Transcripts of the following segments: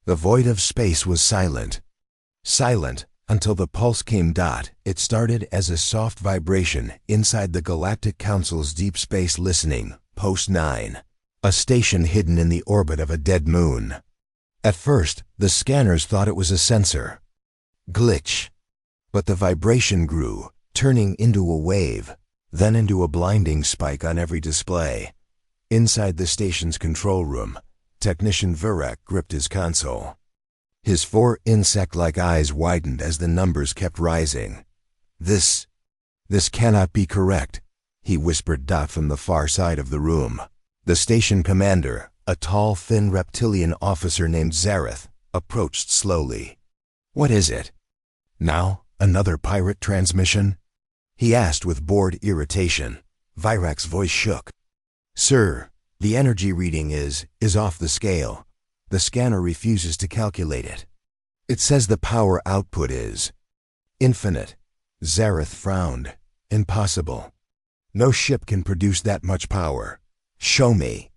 The void of space was silent. Silent until the pulse came. It started as a soft vibration inside the Galactic Council's Deep Space Listening, Post 9, a station hidden in the orbit of a dead moon. At first, the scanners thought it was a sensor glitch. But the vibration grew, turning into a wave, then into a blinding spike on every display. Inside the station's control room, Technician Virak gripped his console. His 4 insect-like eyes widened as the numbers kept rising. This cannot be correct, he whispered. From the far side of the room, the station commander, a tall, thin reptilian officer named Zareth, approached slowly. What is it? Now, another pirate transmission? He asked with bored irritation. Virak's voice shook. Sir, the energy reading is off the scale. The scanner refuses to calculate it. It says the power output is infinite. Zareth frowned. Impossible. No ship can produce that much power. Show me.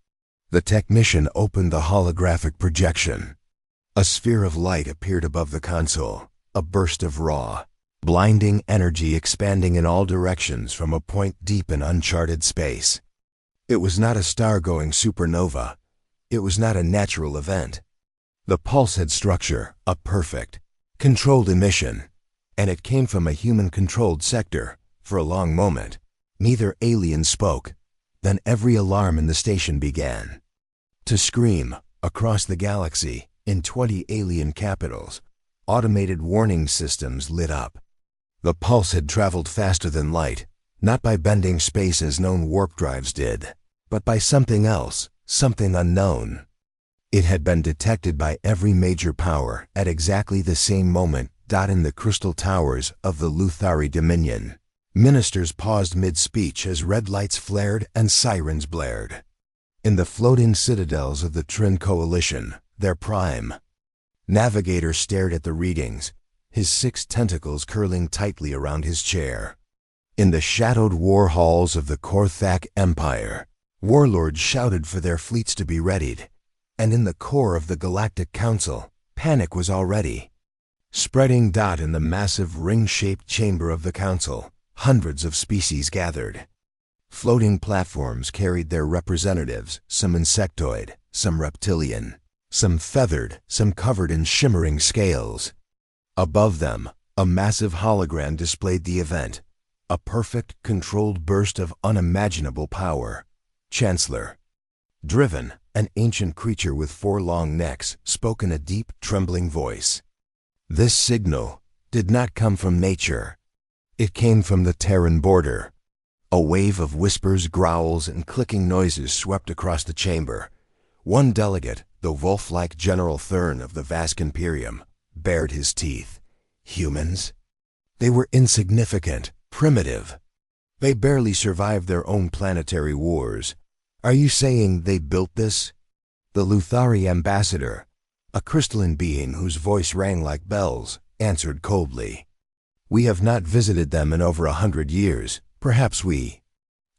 The technician opened the holographic projection. A sphere of light appeared above the console, a burst of raw, blinding energy expanding in all directions from a point deep in uncharted space. It was not a star-going supernova. It was not a natural event. The pulse had structure, a perfect, controlled emission, and it came from a human-controlled sector. For a long moment, neither alien spoke. Then every alarm in the station began to scream. Across the galaxy, in 20 alien capitals, automated warning systems lit up. The pulse had traveled faster than light, not by bending space as known warp drives did, but by something else, something unknown. It had been detected by every major power at exactly the same moment. In the crystal towers of the Luthari Dominion, ministers paused mid-speech as red lights flared and sirens blared. In the floating citadels of the Trin Coalition, their prime navigator stared at the readings, his 6 tentacles curling tightly around his chair. In the shadowed war halls of the Korthak Empire, warlords shouted for their fleets to be readied, and in the core of the Galactic Council, panic was already spreading. In the massive ring-shaped chamber of the Council, hundreds of species gathered. Floating platforms carried their representatives, some insectoid, some reptilian, some feathered, some covered in shimmering scales. Above them, a massive hologram displayed the event, a perfect, controlled burst of unimaginable power. Chancellor Driven, an ancient creature with 4 long necks, spoke in a deep, trembling voice. This signal did not come from nature. It came from the Terran border. A wave of whispers, growls, and clicking noises swept across the chamber. One delegate, the wolf-like General Thurn of the Vask Imperium, bared his teeth. Humans? They were insignificant, primitive. They barely survived their own planetary wars. Are you saying they built this? The Luthari ambassador, a crystalline being whose voice rang like bells, answered coldly. We have not visited them in over 100 years. Perhaps we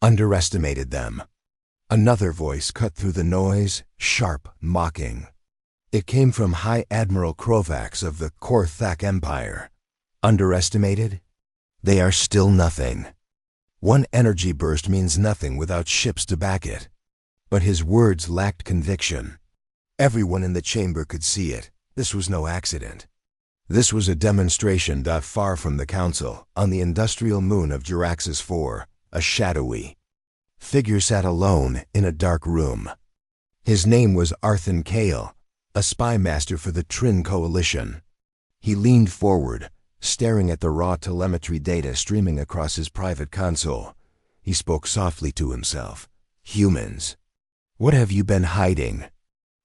underestimated them. Another voice cut through the noise, sharp, mocking. It came from High Admiral Krovax of the Korthak Empire. Underestimated? They are still nothing. One energy burst means nothing without ships to back it. But his words lacked conviction. Everyone in the chamber could see it. This was no accident. This was a demonstration. Far from the Council, on the industrial moon of Juraxis 4, a shadowy figure sat alone in a dark room. His name was Arthan Kale, a spy master for the Trin Coalition. He leaned forward, staring at the raw telemetry data streaming across his private console. He spoke softly to himself. Humans, what have you been hiding?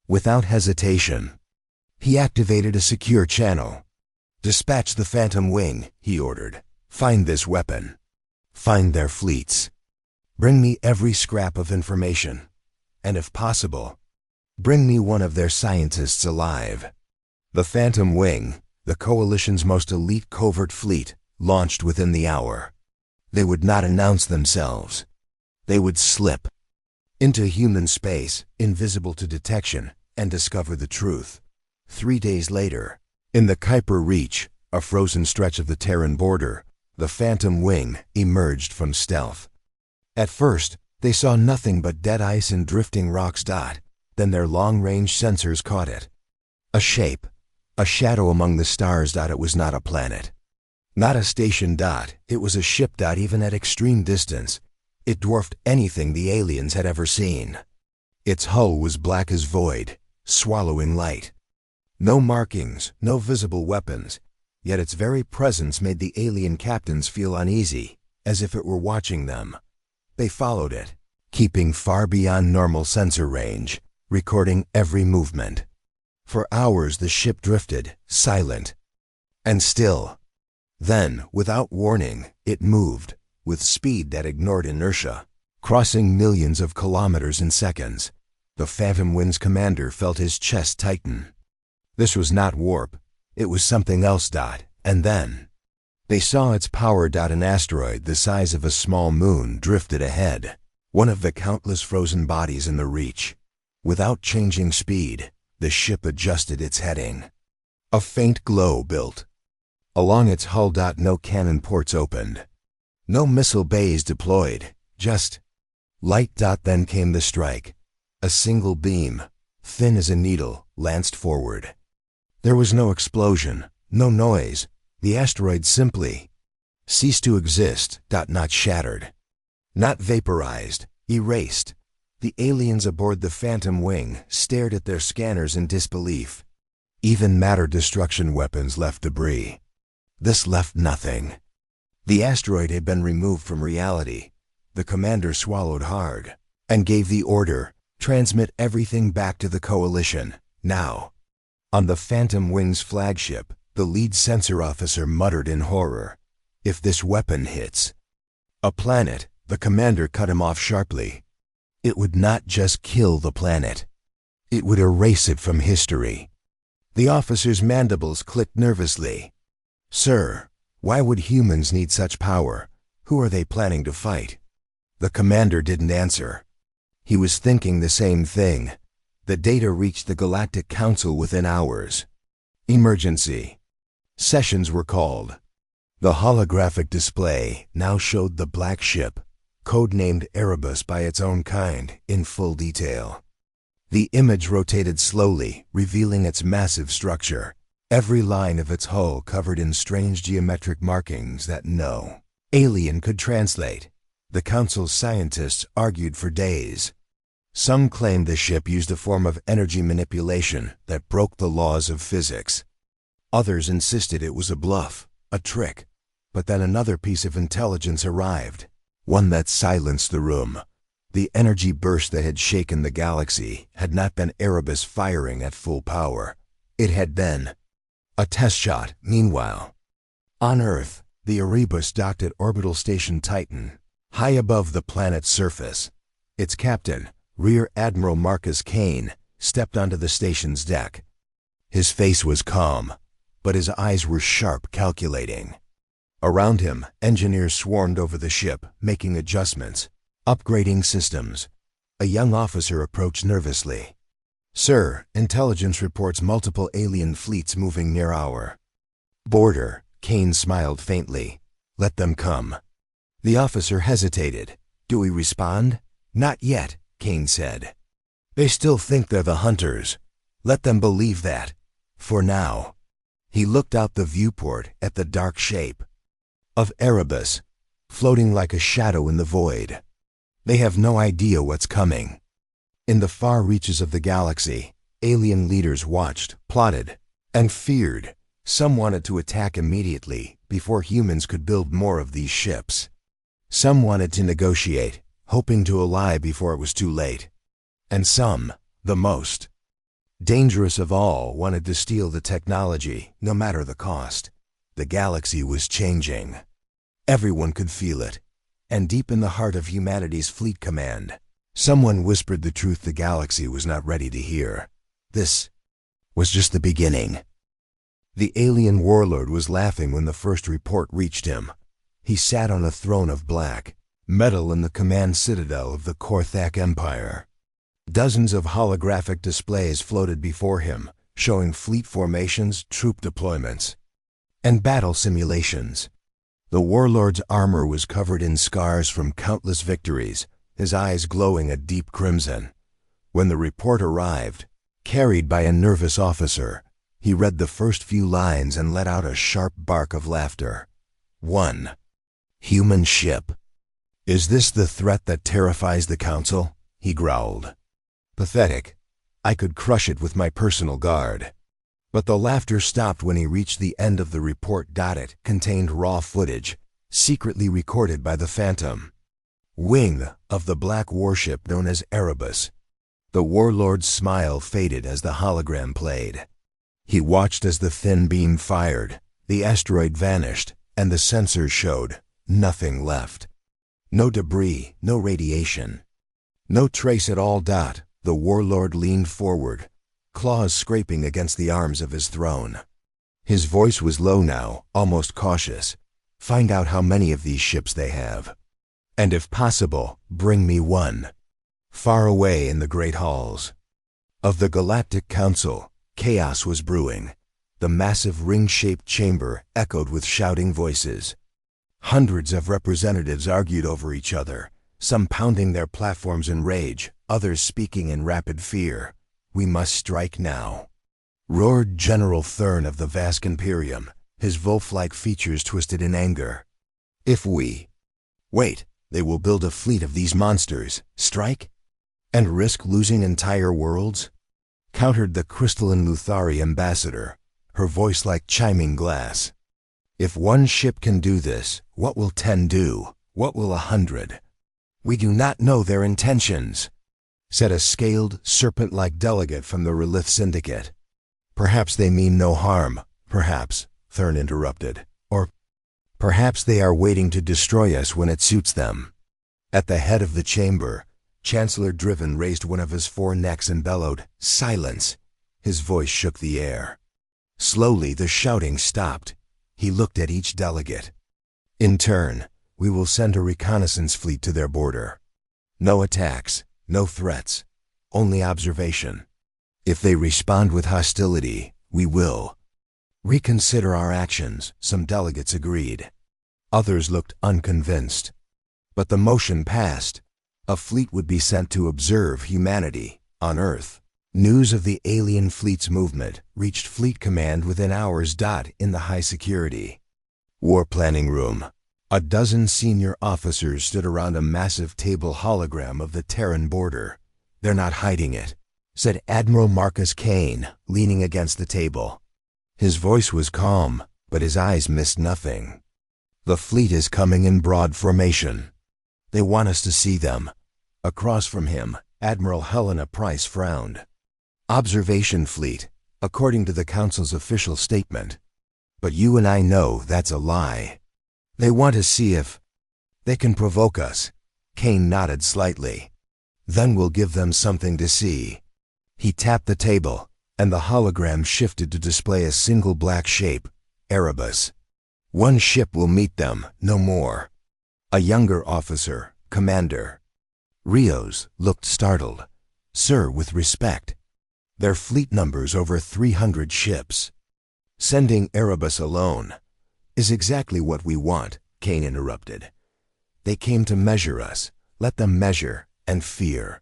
Without hesitation, he activated a secure channel. Dispatch the Phantom Wing, he ordered. Find this weapon. Find their fleets. Bring me every scrap of information. And if possible, bring me one of their scientists alive. The Phantom Wing, the Coalition's most elite covert fleet, launched within the hour. They would not announce themselves. They would slip into human space, invisible to detection, and discover the truth. 3 days later, in the Kuiper Reach, a frozen stretch of the Terran border, the Phantom Wing emerged from stealth. At first, they saw nothing but dead ice and drifting rocks. Then their long-range sensors caught it. A shape, a shadow among the stars. It was not a planet. Not a station. It was a ship. Even at extreme distance, it dwarfed anything the aliens had ever seen. Its hull was black as void, swallowing light. No markings, no visible weapons, yet its very presence made the alien captains feel uneasy, as if it were watching them. They followed it, keeping far beyond normal sensor range, recording every movement. For hours the ship drifted, silent and still. Then, without warning, it moved, with speed that ignored inertia, crossing millions of kilometers in seconds. The Phantom Wing's commander felt his chest tighten. This was not warp, it was something else. And then they saw its power. An asteroid the size of a small moon drifted ahead, one of the countless frozen bodies in the Reach. Without changing speed, the ship adjusted its heading. A faint glow built along its hull. No cannon ports opened, no missile bays deployed, just light. Then came the strike. A single beam, thin as a needle, lanced forward. There was no explosion, no noise. The asteroid simply ceased to exist. Not shattered, not vaporized, erased. The aliens aboard the Phantom Wing stared at their scanners in disbelief. Even matter destruction weapons left debris. This left nothing. The asteroid had been removed from reality. The commander swallowed hard and gave the order, transmit everything back to the Coalition, now. On the Phantom Wing's flagship, the lead sensor officer muttered in horror. If this weapon hits a planet, the commander cut him off sharply. It would not just kill the planet. It would erase it from history. The officer's mandibles clicked nervously. Sir, why would humans need such power? Who are they planning to fight? The commander didn't answer. He was thinking the same thing. The data reached the Galactic Council within hours. Emergency. Sessions were called. The holographic display now showed the black ship, codenamed Erebus by its own kind, in full detail. The image rotated slowly, revealing its massive structure, every line of its hull covered in strange geometric markings that no alien could translate. The Council's scientists argued for days. Some claimed the ship used a form of energy manipulation that broke the laws of physics. Others insisted it was a bluff, a trick. But then another piece of intelligence arrived, one that silenced the room. The energy burst that had shaken the galaxy had not been Erebus firing at full power. It had been a test shot. Meanwhile, on Earth, the Erebus docked at Orbital Station Titan, high above the planet's surface. Its captain, Rear Admiral Marcus Kane, stepped onto the station's deck. His face was calm, but his eyes were sharp, calculating. Around him, engineers swarmed over the ship, making adjustments, upgrading systems. A young officer approached nervously. Sir, intelligence reports multiple alien fleets moving near our border. Kane smiled faintly. Let them come. The officer hesitated. Do we respond? Not yet, Kane said. They still think they're the hunters. Let them believe that. For now. He looked out the viewport at the dark shape of Erebus, floating like a shadow in the void. They have no idea what's coming. In the far reaches of the galaxy, alien leaders watched, plotted, and feared. Some wanted to attack immediately, before humans could build more of these ships. Some wanted to negotiate, hoping to ally before it was too late. And some, the most dangerous of all, wanted to steal the technology, no matter the cost. The galaxy was changing. Everyone could feel it. And deep in the heart of humanity's fleet command, someone whispered the truth the galaxy was not ready to hear. This was just the beginning. The alien warlord was laughing when the first report reached him. He sat on a throne of black metal in the command citadel of the Korthak Empire. Dozens of holographic displays floated before him, showing fleet formations, troop deployments, and battle simulations. The warlord's armor was covered in scars from countless victories, his eyes glowing a deep crimson. When the report arrived, carried by a nervous officer, he read the first few lines and let out a sharp bark of laughter. 1. Human ship. Is this the threat that terrifies the Council? He growled. Pathetic. I could crush it with my personal guard. But the laughter stopped when he reached the end of the report. It contained raw footage, secretly recorded by the Phantom wing of the black warship known as Erebus. The warlord's smile faded as the hologram played. He watched as the thin beam fired, the asteroid vanished, and the sensors showed nothing left. No debris, no radiation, no trace at all. The warlord leaned forward, claws scraping against the arms of his throne. His voice was low now, almost cautious. Find out how many of these ships they have. And if possible, bring me one. Far away in the great halls of the Galactic Council, chaos was brewing. The massive ring-shaped chamber echoed with shouting voices. Hundreds of representatives argued over each other, some pounding their platforms in rage, others speaking in rapid fear. We must strike now, roared General Thurn of the Vask Imperium, his wolf-like features twisted in anger. If we wait, they will build a fleet of these monsters. Strike? And risk losing entire worlds? Countered the crystalline Luthari ambassador, her voice like chiming glass. If one ship can do this, what will 10 do? What will 100? We do not know their intentions, said a scaled, serpent-like delegate from the Relith Syndicate. Perhaps they mean no harm, perhaps, Thurn interrupted. Or perhaps they are waiting to destroy us when it suits them. At the head of the chamber, Chancellor Driven raised one of his 4 necks and bellowed, "Silence!" His voice shook the air. Slowly the shouting stopped. He looked at each delegate. In turn, we will send a reconnaissance fleet to their border. No attacks, no threats, only observation. If they respond with hostility, we will reconsider our actions. Some delegates agreed. Others looked unconvinced. But the motion passed. A fleet would be sent to observe humanity on Earth. News of the alien fleet's movement reached Fleet Command within hours. In the high security war planning room, a dozen senior officers stood around a massive table hologram of the Terran border. They're not hiding it, said Admiral Marcus Kane, leaning against the table. His voice was calm, but his eyes missed nothing. The fleet is coming in broad formation. They want us to see them. Across from him, Admiral Helena Price frowned. Observation fleet, according to the Council's official statement. But you and I know that's a lie. They want to see if they can provoke us. Kane nodded slightly. Then we'll give them something to see. He tapped the table, and the hologram shifted to display a single black shape, Erebus. One ship will meet them, no more. A younger officer, Commander Rios, looked startled. Sir, with respect. Their fleet numbers over 300 ships. Sending Erebus alone is exactly what we want, Kane interrupted. They came to measure us. Let them measure and fear.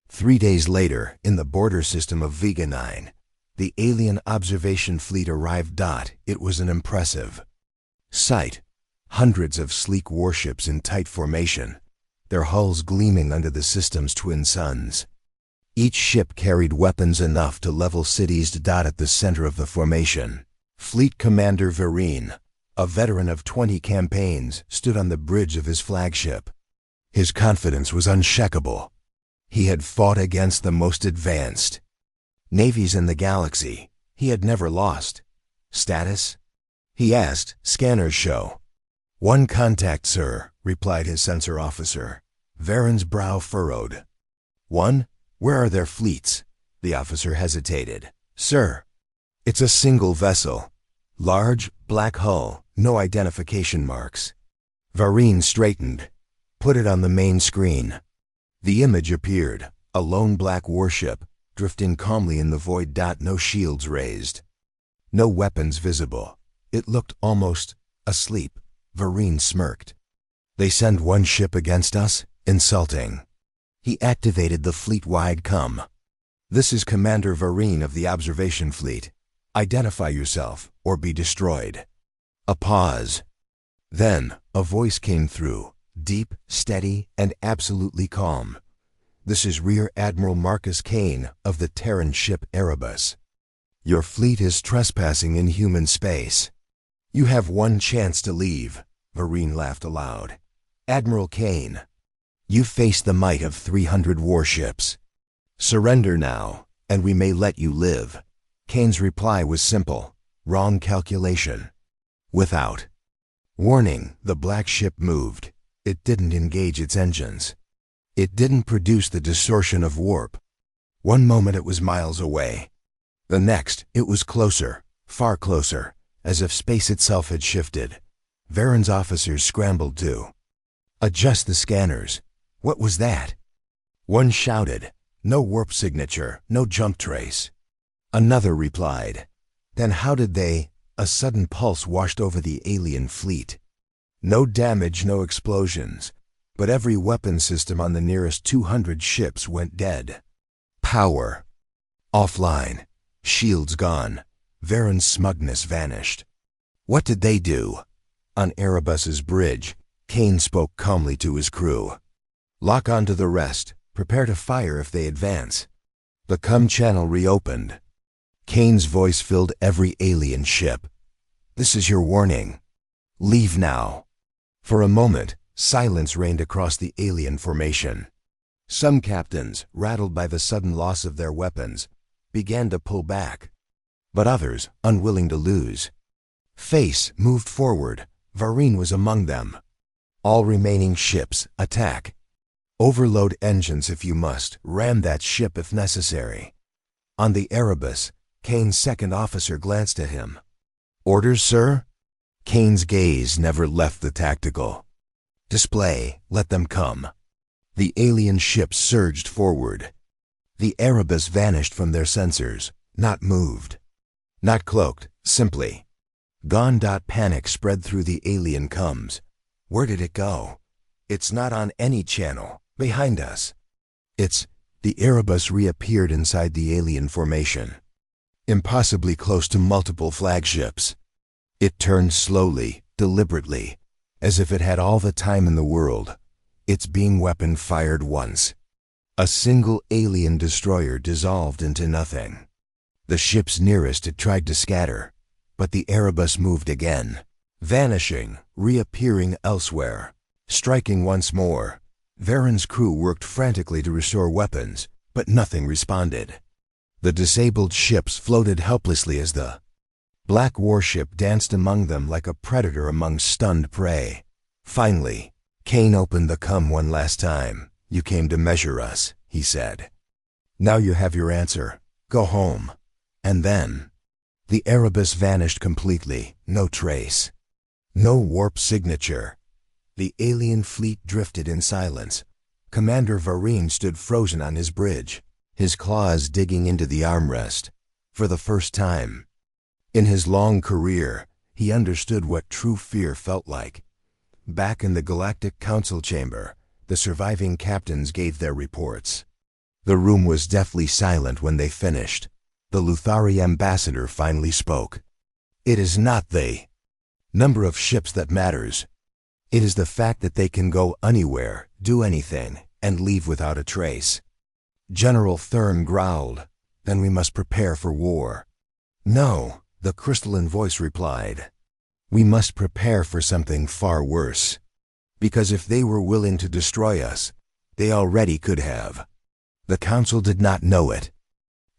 3 days later, in the border system of Vega 9, the alien observation fleet arrived. It was an impressive sight. Hundreds of sleek warships in tight formation, their hulls gleaming under the system's twin suns. Each ship carried weapons enough to level cities. At the center of the formation, Fleet Commander Vereen, a veteran of 20 campaigns, stood on the bridge of his flagship. His confidence was unshakable. He had fought against the most advanced navies in the galaxy. He had never lost. Status? He asked. Scanners show 1 contact, sir, replied his sensor officer. Varen's brow furrowed. 1? Where are their fleets? The officer hesitated. Sir, it's a single vessel. Large, black hull, no identification marks. Vareen straightened. Put it on the main screen. The image appeared, a lone black warship, drifting calmly in the void. No shields raised. No weapons visible. It looked almost asleep. Vareen smirked. They send one ship against us? Insulting. He activated the fleet-wide comm. This is Commander Vareen of the Observation Fleet. Identify yourself, or be destroyed. A pause. Then, a voice came through, deep, steady, and absolutely calm. This is Rear Admiral Marcus Kane of the Terran ship Erebus. Your fleet is trespassing in human space. You have one chance to leave. Vareen laughed aloud. Admiral Kane, you face the might of 300 warships. Surrender now, and we may let you live. Kane's reply was simple. Wrong calculation. Without warning, the black ship moved. It didn't engage its engines. It didn't produce the distortion of warp. One moment it was miles away. The next, it was closer, far closer, as if space itself had shifted. Varen's officers scrambled to adjust the scanners. What was that? One shouted, "No warp signature, no jump trace." Another replied, "Then how did they?" A sudden pulse washed over the alien fleet. No damage, no explosions, but every weapon system on the nearest 200 ships went dead. Power offline. Shields gone. Varen's smugness vanished. What did they do? On Erebus's bridge, Kane spoke calmly to his crew. Lock onto the rest. Prepare to fire if they advance. The comm channel reopened. Kane's voice filled every alien ship. This is your warning. Leave now. For a moment, silence reigned across the alien formation. Some captains, rattled by the sudden loss of their weapons, began to pull back. But others, unwilling to lose, face moved forward. Vareen was among them. All remaining ships, attack. Overload engines if you must, ram that ship if necessary. On the Erebus, Kane's second officer glanced at him. Orders, sir? Kane's gaze never left the tactical display. Let them come. The alien ships surged forward. The Erebus vanished from their sensors, not moved, not cloaked, simply gone. Panic spread through the alien comms. Where did it go? It's not on any channel. Behind us. The Erebus reappeared inside the alien formation, impossibly close to multiple flagships. It turned slowly, deliberately, as if it had all the time in the world. Its beam weapon fired once. A single alien destroyer dissolved into nothing. The ships nearest it tried to scatter, but the Erebus moved again, vanishing, reappearing elsewhere, striking once more. Varen's crew worked frantically to restore weapons, but nothing responded. The disabled ships floated helplessly as the black warship danced among them like a predator among stunned prey. Finally, Kane opened the comm one last time. You came to measure us, he said. Now you have your answer. Go home. And then the Erebus vanished completely, no trace. No warp signature. The alien fleet drifted in silence. Commander Vareen stood frozen on his bridge, his claws digging into the armrest. For the first time in his long career, he understood what true fear felt like. Back in the Galactic Council chamber, the surviving captains gave their reports. The room was deathly silent when they finished. The Luthari ambassador finally spoke. It is not the number of ships that matters. It is the fact that they can go anywhere, do anything, and leave without a trace. General Thurn growled, "Then we must prepare for war." "No," the crystalline voice replied. "We must prepare for something far worse. Because if they were willing to destroy us, they already could have." The Council did not know it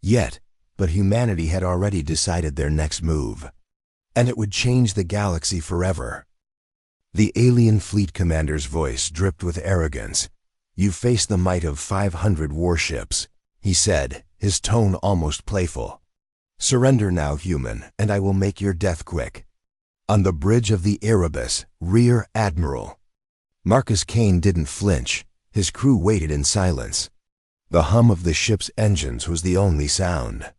yet, but humanity had already decided their next move. And it would change the galaxy forever. The alien fleet commander's voice dripped with arrogance. "You face the might of 500 warships," he said, his tone almost playful. "Surrender now, human, and I will make your death quick." On the bridge of the Erebus, Rear Admiral Marcus Kane didn't flinch. His crew waited in silence. The hum of the ship's engines was the only sound.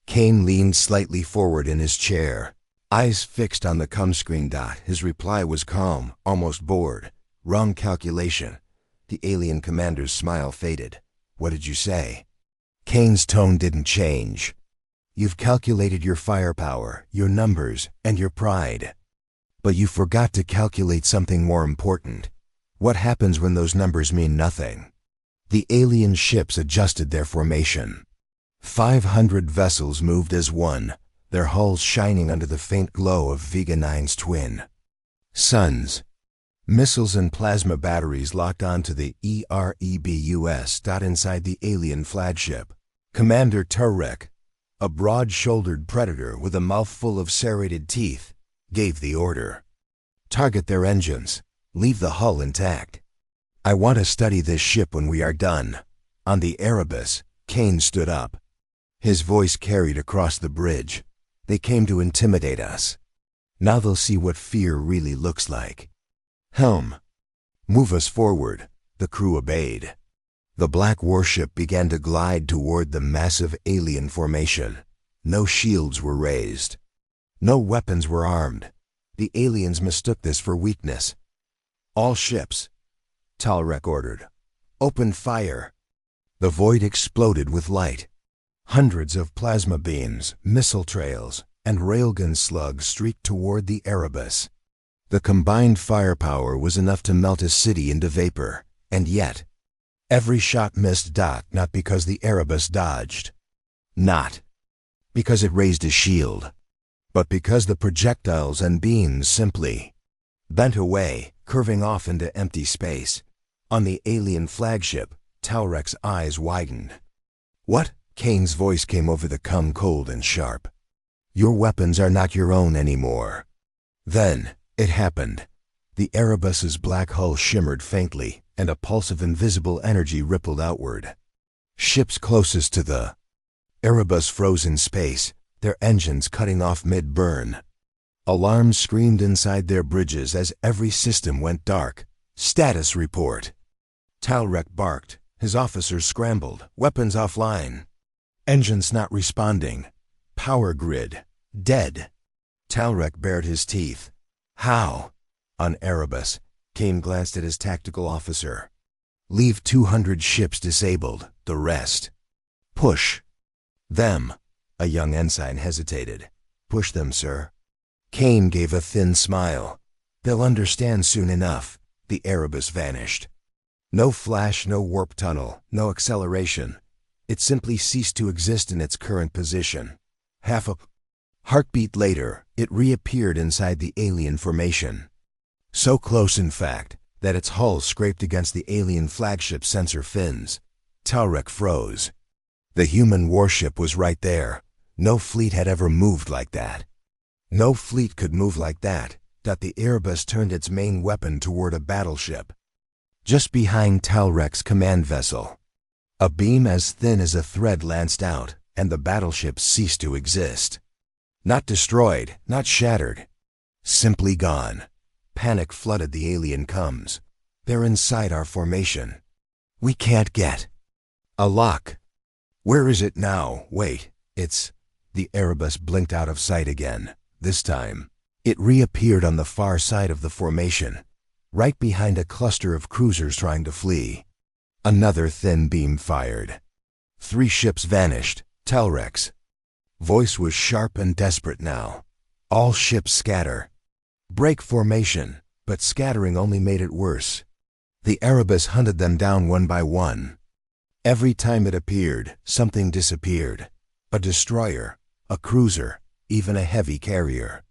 Kane leaned slightly forward in his chair, eyes fixed on the screen. His reply was calm, almost bored. Wrong calculation. The alien commander's smile faded. What did you say? Kane's tone didn't change. You've calculated your firepower, your numbers, and your pride. But you forgot to calculate something more important. What happens when those numbers mean nothing? The alien ships adjusted their formation. 500 vessels moved as one, their hulls shining under the faint glow of Vega 9's twin suns. Missiles and plasma batteries locked onto the Erebus. Inside the alien flagship, Commander Turek, a broad-shouldered predator with a mouthful of serrated teeth, gave the order. Target their engines. Leave the hull intact. I want to study this ship when we are done. On the Erebus, Kane stood up. His voice carried across the bridge. They came to intimidate us. Now they'll see what fear really looks like. Helm. Move us forward. The crew obeyed. The black warship began to glide toward the massive alien formation. No shields were raised. No weapons were armed. The aliens mistook this for weakness. All ships, Talrek ordered. Open fire. The void exploded with light. Hundreds of plasma beams, missile trails, and railgun slugs streaked toward the Erebus. The combined firepower was enough to melt a city into vapor, and yet, every shot missed. Not because the Erebus dodged. Not because it raised a shield, but because the projectiles and beams simply bent away, curving off into empty space. On the alien flagship, Talrek's eyes widened. What? Kane's voice came over the cold and sharp. Your weapons are not your own anymore. Then, it happened. The Erebus's black hull shimmered faintly, and a pulse of invisible energy rippled outward. Ships closest to the Erebus froze in space, their engines cutting off mid-burn. Alarms screamed inside their bridges as every system went dark. Status report. Talrek barked. His officers scrambled. Weapons offline. Engines not responding. Power grid. Dead. Talrek bared his teeth. How? On Erebus, Kane glanced at his tactical officer. Leave 200 ships disabled. The rest. Push. Them. A young ensign hesitated. Push them, sir. Kane gave a thin smile. They'll understand soon enough. The Erebus vanished. No flash, no warp tunnel, no acceleration. It simply ceased to exist in its current position. Half a heartbeat later, it reappeared inside the alien formation. So close, in fact, that its hull scraped against the alien flagship's sensor fins. Talrek froze. The human warship was right there. No fleet had ever moved like that. No fleet could move like that. The Erebus turned its main weapon toward a battleship. Just behind Talrek's command vessel. A beam as thin as a thread lanced out, and the battleship ceased to exist. Not destroyed, not shattered. Simply gone. Panic flooded the alien comms. They're inside our formation. We can't get a lock. Where is it now? Wait, it's... The Erebus blinked out of sight again. This time, it reappeared on the far side of the formation, right behind a cluster of cruisers trying to flee. Another thin beam fired. 3 ships vanished. Talrek's voice was sharp and desperate now. All ships scatter. Break formation, but scattering only made it worse. The Erebus hunted them down one by one. Every time it appeared, something disappeared. A destroyer, a cruiser, even a heavy carrier.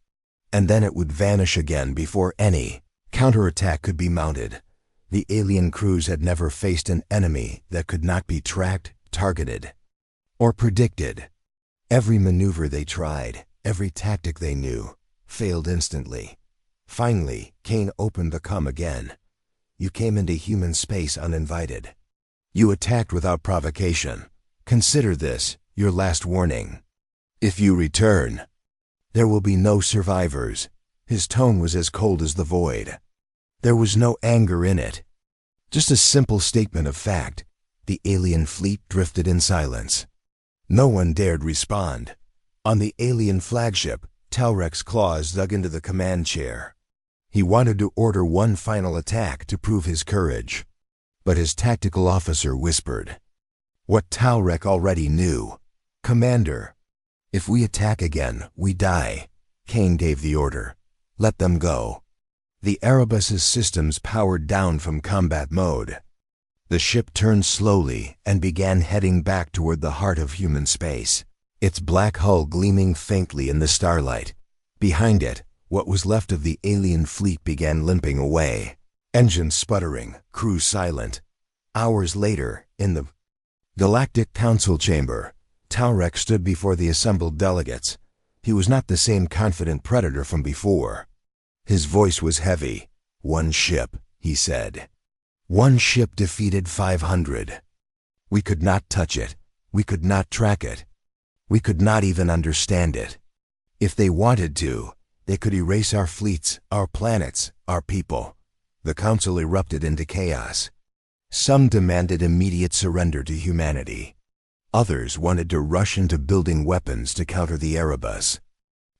And then it would vanish again before any counterattack could be mounted. The alien crews had never faced an enemy that could not be tracked, targeted, or predicted. Every maneuver they tried, every tactic they knew, failed instantly. Finally, Kane opened the comm again. You came into human space uninvited. You attacked without provocation. Consider this your last warning. If you return, there will be no survivors. His tone was as cold as the void. There was no anger in it. Just a simple statement of fact. The alien fleet drifted in silence. No one dared respond. On the alien flagship, Talrek's claws dug into the command chair. He wanted to order one final attack to prove his courage. But his tactical officer whispered what Talrek already knew. "Commander, if we attack again, we die." Kane gave the order. "Let them go." The Erebus's systems powered down from combat mode. The ship turned slowly and began heading back toward the heart of human space, its black hull gleaming faintly in the starlight. Behind it, what was left of the alien fleet began limping away, engines sputtering, crew silent. Hours later, in the Galactic Council chamber, Talrek stood before the assembled delegates. He was not the same confident predator from before. His voice was heavy. "One ship," he said. "One ship defeated 500. We could not touch it. We could not track it. We could not even understand it. If they wanted to, they could erase our fleets, our planets, our people." The council erupted into chaos. Some demanded immediate surrender to humanity. Others wanted to rush into building weapons to counter the Erebus.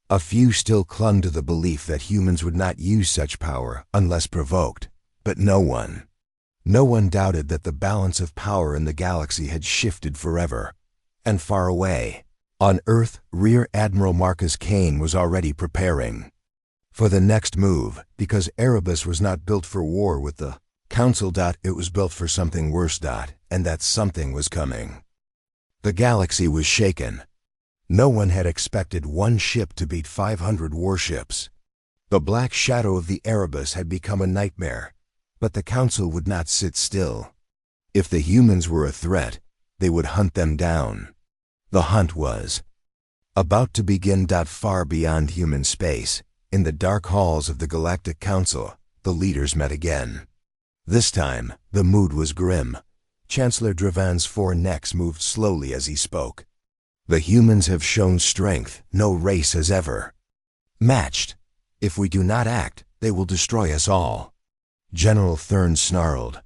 A few still clung to the belief that humans would not use such power unless provoked, but no one doubted that the balance of power in the galaxy had shifted forever. And far away, on Earth, Rear Admiral Marcus Kane was already preparing for the next move, because Erebus was not built for war with the Council. It was built for something worse. And that something was coming. The galaxy was shaken. No one had expected one ship to beat 500 warships. The black shadow of the Erebus had become a nightmare, but the Council would not sit still. If the humans were a threat, they would hunt them down. The hunt was about to begin. Far beyond human space, in the dark halls of the Galactic Council, the leaders met again. This time, the mood was grim. Chancellor Dravan's four necks moved slowly as he spoke. "The humans have shown strength no race has ever matched. If we do not act, they will destroy us all." General Thurn snarled,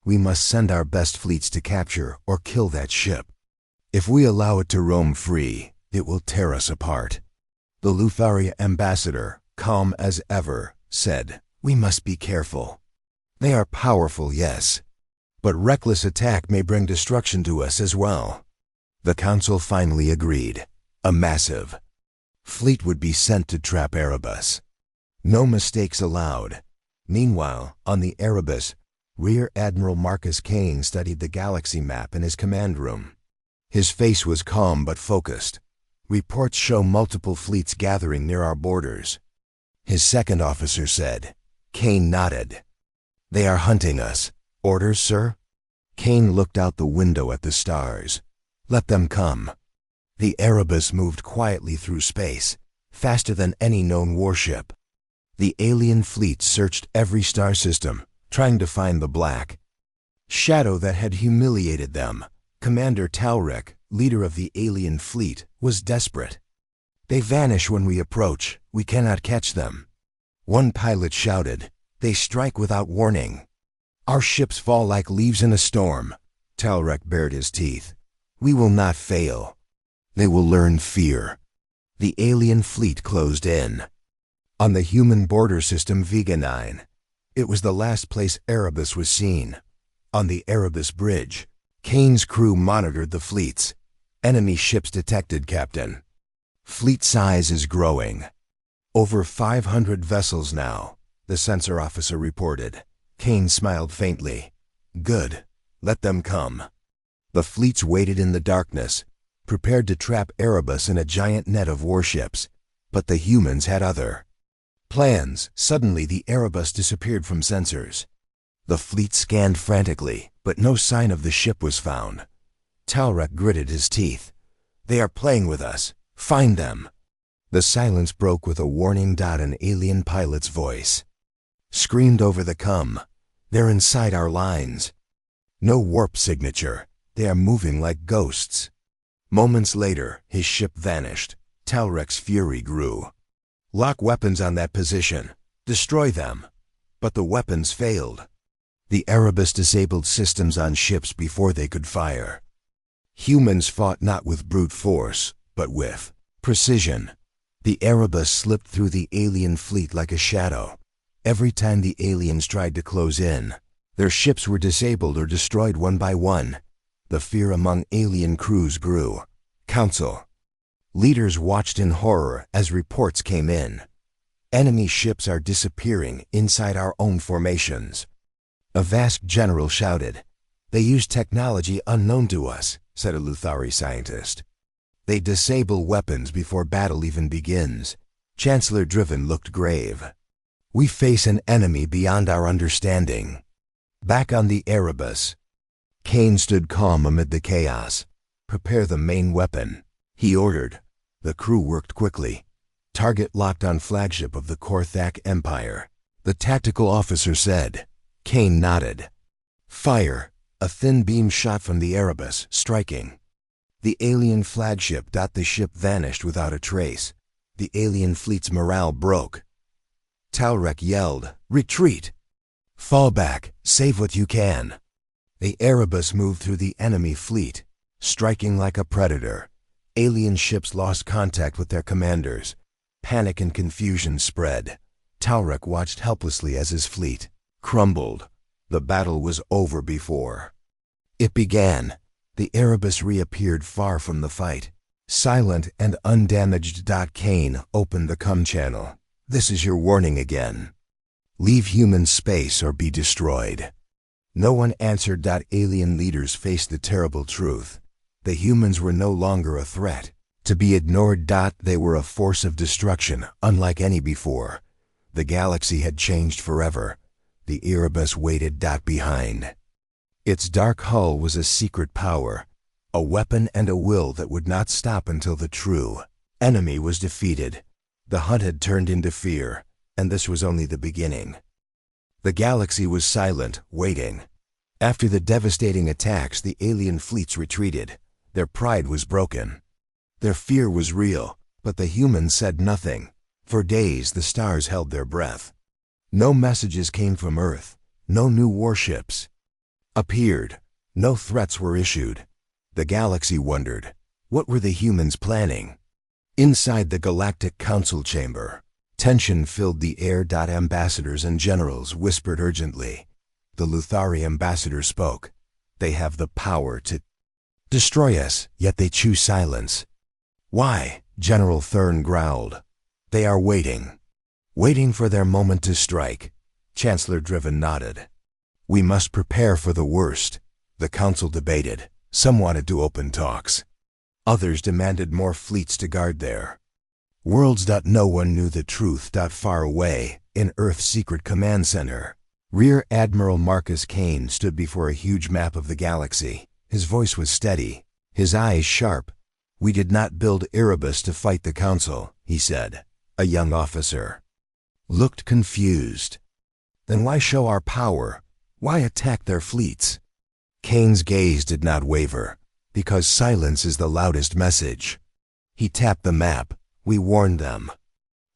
"We must send our best fleets to capture or kill that ship. If we allow it to roam free, it will tear us apart." The Lutharia ambassador, calm as ever, said, "We must be careful. They are powerful, yes, but reckless attack may bring destruction to us as well." The Council finally agreed. A massive fleet would be sent to trap Erebus. No mistakes allowed. Meanwhile, on the Erebus, Rear Admiral Marcus Kane studied the galaxy map in his command room. His face was calm but focused. "Reports show multiple fleets gathering near our borders," his second officer said. Kane nodded. "They are hunting us. Orders, sir?" Kane looked out the window at the stars. "Let them come." The Erebus moved quietly through space, faster than any known warship. The alien fleet searched every star system, trying to find the black shadow that had humiliated them. Commander Talrek, leader of the alien fleet, was desperate. "They vanish when we approach. We cannot catch them." One pilot shouted, "They strike without warning. Our ships fall like leaves in a storm." Talrek bared his teeth. "We will not fail. They will learn fear." The alien fleet closed in. On the human border system Vega 9, it was the last place Erebus was seen. On the Erebus bridge, Kane's crew monitored the fleets. "Enemy ships detected, Captain. Fleet size is growing. Over 500 vessels now," the sensor officer reported. Kane smiled faintly. "Good. Let them come." The fleets waited in the darkness, prepared to trap Erebus in a giant net of warships. But the humans had other plans. Suddenly the Erebus disappeared from sensors. The fleet scanned frantically, but no sign of the ship was found. Talrek gritted his teeth. "They are playing with us. Find them." The silence broke with a warning. An alien pilot's voice screamed over the com. "They're inside our lines. No warp signature. They are moving like ghosts." Moments later, his ship vanished. Talrek's fury grew. "Lock weapons on that position. Destroy them." But the weapons failed. The Erebus disabled systems on ships before they could fire. Humans fought not with brute force, but with precision. The Erebus slipped through the alien fleet like a shadow. Every time the aliens tried to close in, their ships were disabled or destroyed one by one. The fear among alien crews grew. Council leaders watched in horror as reports came in. Enemy ships are disappearing inside our own formations. A vast general shouted. They use technology unknown to us, said a Luthari scientist. They disable weapons before battle even begins. Chancellor Driven looked grave. We face an enemy beyond our understanding. Back on the Erebus, Kane stood calm amid the chaos. Prepare the main weapon, he ordered. The crew worked quickly. Target locked on flagship of the Korthak Empire. The tactical officer said. Kane nodded. Fire! A thin beam shot from the Erebus, striking. The alien flagship. The ship vanished without a trace. The alien fleet's morale broke. Talrek yelled, Retreat! Fall back, save what you can. The Erebus moved through the enemy fleet, striking like a predator. Alien ships lost contact with their commanders. Panic and confusion spread. Talrek watched helplessly as his fleet crumbled. The battle was over before it began. The Erebus reappeared far from the fight, silent and undamaged. Kane opened the comm channel. This is your warning again. Leave human space or be destroyed. No one answered. Alien leaders faced the terrible truth. The humans were no longer a threat to be ignored. They were a force of destruction unlike any before. The galaxy had changed forever. The Erebus waited behind. Its dark hull was a secret power, a weapon and a will that would not stop until the true enemy was defeated. The hunt had turned into fear, and this was only the beginning. The galaxy was silent, waiting. After the devastating attacks, the alien fleets retreated. Their pride was broken. Their fear was real, but the humans said nothing. For days the stars held their breath. No messages came from Earth. No new warships appeared. No threats were issued. The galaxy wondered, what were the humans planning? Inside the Galactic Council chamber, tension filled the air. Ambassadors and generals whispered urgently. The Luthari ambassador spoke. They have the power to destroy us, yet they choose silence. Why? General Thurn growled. They are waiting. Waiting for their moment to strike. Chancellor Driven nodded. We must prepare for the worst. The council debated. Some wanted to open talks. Others demanded more fleets to guard their worlds. No one knew the truth. Far away, in Earth's secret command center, Rear Admiral Marcus Kane stood before a huge map of the galaxy. His voice was steady, his eyes sharp. We did not build Erebus to fight the council, he said. A young officer looked confused. Then why show our power? Why attack their fleets? Kane's gaze did not waver, because silence is the loudest message. He tapped the map. We warned them.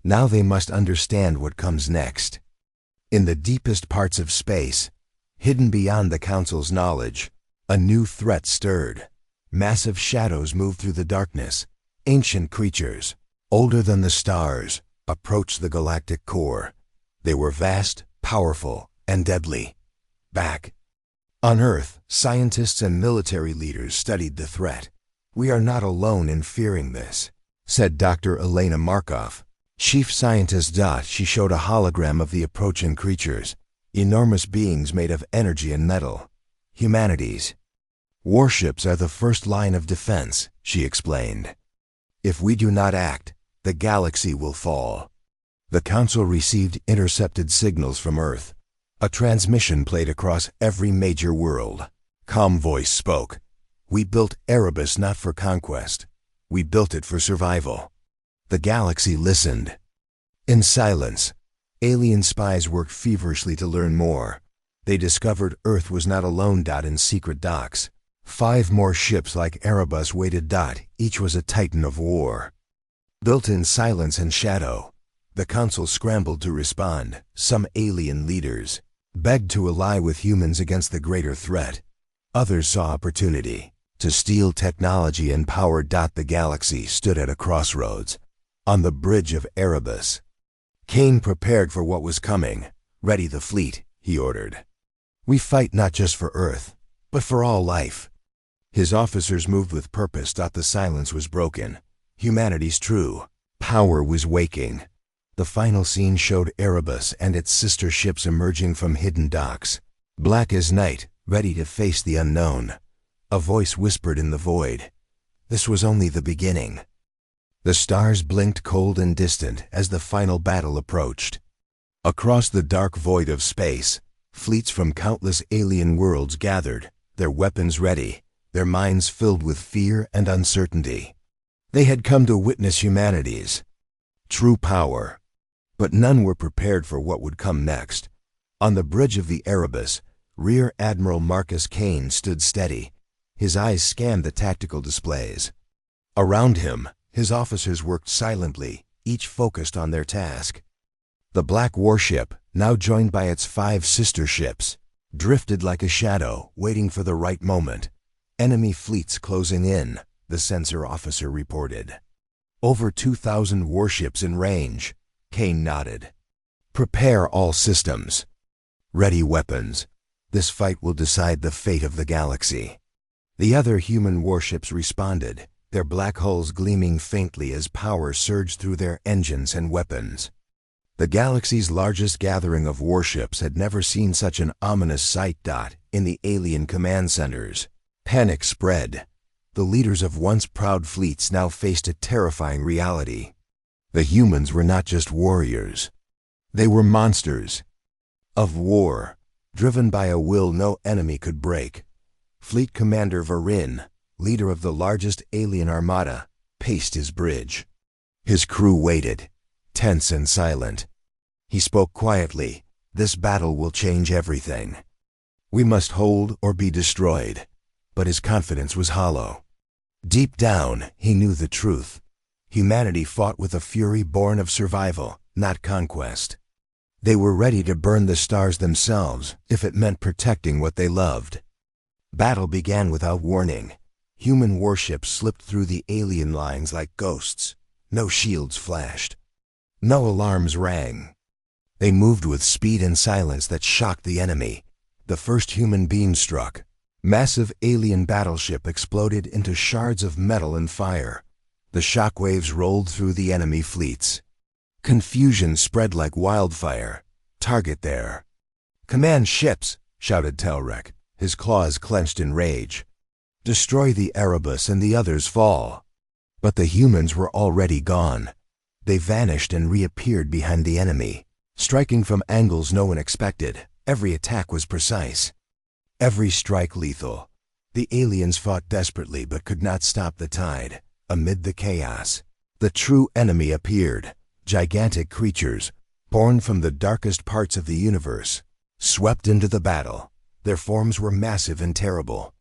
Now they must understand what comes next. In the deepest parts of space, hidden beyond the council's knowledge, a new threat stirred. Massive shadows moved through the darkness. Ancient creatures, older than the stars, approached the galactic core. They were vast, powerful, and deadly. Back on Earth, scientists and military leaders studied the threat. We are not alone in fearing this, said Dr. Elena Markov, chief scientist. She showed a hologram of the approaching creatures, enormous beings made of energy and metal. Humanity's warships are the first line of defense, she explained. If we do not act, the galaxy will fall. The Council received intercepted signals from Earth. A transmission played across every major world. Calm voice spoke. We built Erebus not for conquest. We built it for survival. The galaxy listened. In silence, alien spies worked feverishly to learn more. They discovered Earth was not alone. In secret docks, 5 more ships like Erebus waited. Each was a titan of war. Built in silence and shadow, the Council scrambled to respond. Some alien leaders begged to ally with humans against the greater threat. Others saw opportunity to steal technology and power. The galaxy stood at a crossroads. On the bridge of Erebus, Kane prepared for what was coming. "Ready the fleet," he ordered. "We fight not just for Earth, but for all life." His officers moved with purpose. The silence was broken. Humanity's true power was waking. The final scene showed Erebus and its sister ships emerging from hidden docks, black as night, ready to face the unknown. A voice whispered in the void, "This was only the beginning." The stars blinked cold and distant as the final battle approached. Across the dark void of space, fleets from countless alien worlds gathered, their weapons ready, their minds filled with fear and uncertainty. They had come to witness humanity's true power, but none were prepared for what would come next. On the bridge of the Erebus, Rear Admiral Marcus Kane stood steady. His eyes scanned the tactical displays. Around him, his officers worked silently, each focused on their task. The black warship, now joined by its 5 sister ships, drifted like a shadow, waiting for the right moment. "Enemy fleets closing in," the sensor officer reported. "Over 2,000 warships in range." Kane nodded. "Prepare all systems. Ready weapons. This fight will decide the fate of the galaxy." The other human warships responded, their black hulls gleaming faintly as power surged through their engines and weapons. The galaxy's largest gathering of warships had never seen such an ominous sight. In the alien command centers, panic spread. The leaders of once proud fleets now faced a terrifying reality. The humans were not just warriors. They were monsters of war, driven by a will no enemy could break. Fleet Commander Varin, leader of the largest alien armada, paced his bridge. His crew waited, tense and silent. He spoke quietly, "This battle will change everything. We must hold or be destroyed." But his confidence was hollow. Deep down, he knew the truth. Humanity fought with a fury born of survival, not conquest. They were ready to burn the stars themselves if it meant protecting what they loved. Battle began without warning. Human warships slipped through the alien lines like ghosts. No shields flashed. No alarms rang. They moved with speed and silence that shocked the enemy. The first human beam struck. Massive alien battleship exploded into shards of metal and fire. The shockwaves rolled through the enemy fleets. Confusion spread like wildfire. "Target there." "Command ships," shouted Telrek, his claws clenched in rage. "Destroy the Erebus and the others fall." But the humans were already gone. They vanished and reappeared behind the enemy, striking from angles no one expected. Every attack was precise, every strike lethal. The aliens fought desperately but could not stop the tide. Amid the chaos, the true enemy appeared. Gigantic creatures, born from the darkest parts of the universe, swept into the battle. Their forms were massive and terrible.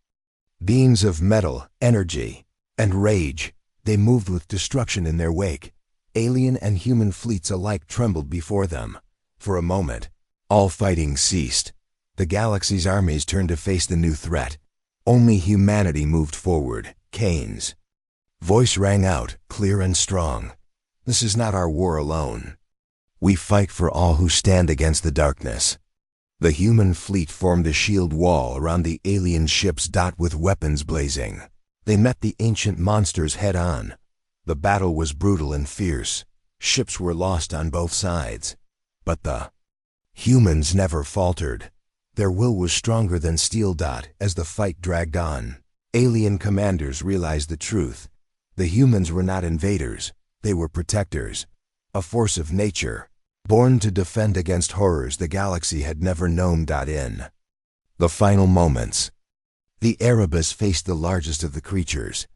Beings of metal, energy, and rage, they moved with destruction in their wake. Alien and human fleets alike trembled before them. For a moment, all fighting ceased. The galaxy's armies turned to face the new threat. Only humanity moved forward. Kane's voice rang out, clear and strong. "This is not our war alone. We fight for all who stand against the darkness." The human fleet formed a shield wall around the alien ships. With weapons blazing, they met the ancient monsters head-on. The battle was brutal and fierce. Ships were lost on both sides. But the humans never faltered. Their will was stronger than steel. As the fight dragged on, alien commanders realized the truth. The humans were not invaders. They were protectors, a force of nature, born to defend against horrors the galaxy had never known. In the final moments, the Erebus faced the largest of the creatures.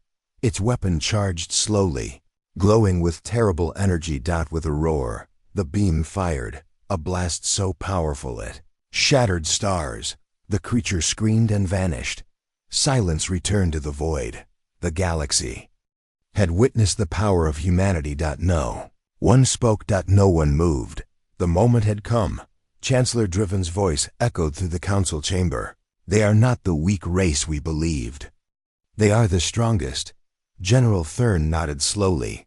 Its weapon charged slowly, glowing with terrible energy. With a roar, the beam fired, a blast so powerful it shattered stars. The creature screamed and vanished. Silence returned to the void. The galaxy had witnessed the power of humanity. No one spoke. No one moved. The moment had come. Chancellor Driven's voice echoed through the council chamber. They are not the weak race we believed. They are the strongest. General Thurn nodded slowly.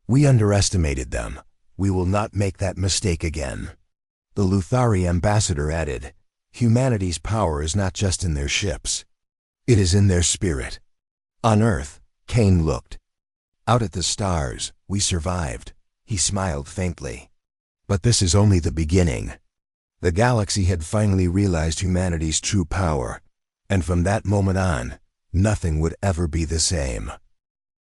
We underestimated them. We will not make that mistake again. The Luthari ambassador added, humanity's power is not just in their ships. It is in their spirit. On Earth, Kane looked. Out at the stars, we survived. He smiled faintly. But this is only the beginning. The galaxy had finally realized humanity's true power, and from that moment on, nothing would ever be the same.